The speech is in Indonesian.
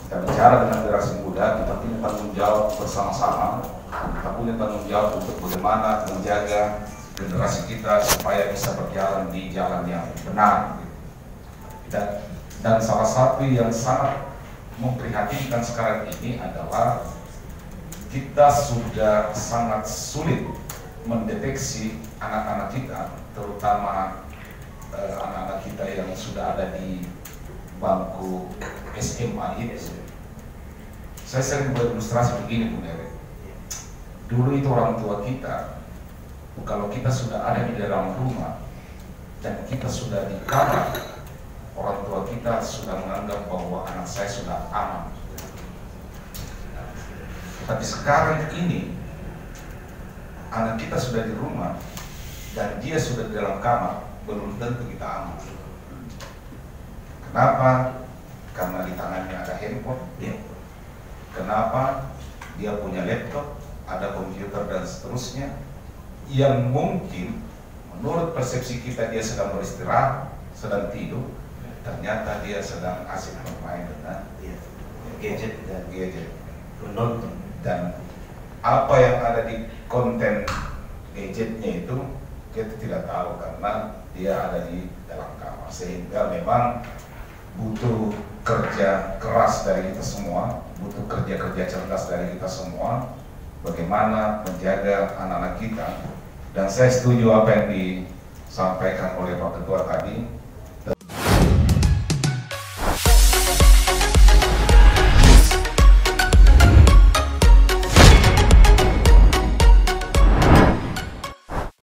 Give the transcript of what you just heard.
kita bicara dengan generasi muda, kita punya tanggung jawab bersama-sama. Kita punya tanggung jawab untuk bagaimana menjaga generasi kita supaya bisa berjalan di jalan yang benar. Dan salah satu yang sangat memprihatinkan sekarang ini adalah kita sudah sangat sulit mendeteksi anak-anak kita, terutama anak-anak kita yang sudah ada di bangku SMA ini. Saya sering berilustrasi begini, Bu Nere. Dulu itu orang tua kita, kalau kita sudah ada di dalam rumah dan kita sudah di kamar, orang tua kita sudah menganggap bahwa anak saya sudah aman. Tapi sekarang ini anak kita sudah di rumah dan dia sudah di dalam kamar, belum tentu kita aman. Kenapa? Karena di tangannya ada handphone. Kenapa? Dia punya laptop, ada komputer dan seterusnya, yang mungkin menurut persepsi kita dia sedang beristirahat, sedang tidur, ternyata dia sedang asik bermain dengan gadget menonton. Dan apa yang ada di konten gadgetnya itu kita tidak tahu karena dia ada di dalam kamar, sehingga memang butuh kerja keras dari kita semua, butuh kerja cerdas dari kita semua, bagaimana menjaga anak-anak kita. Dan saya setuju apa yang disampaikan oleh Pak Ketua tadi,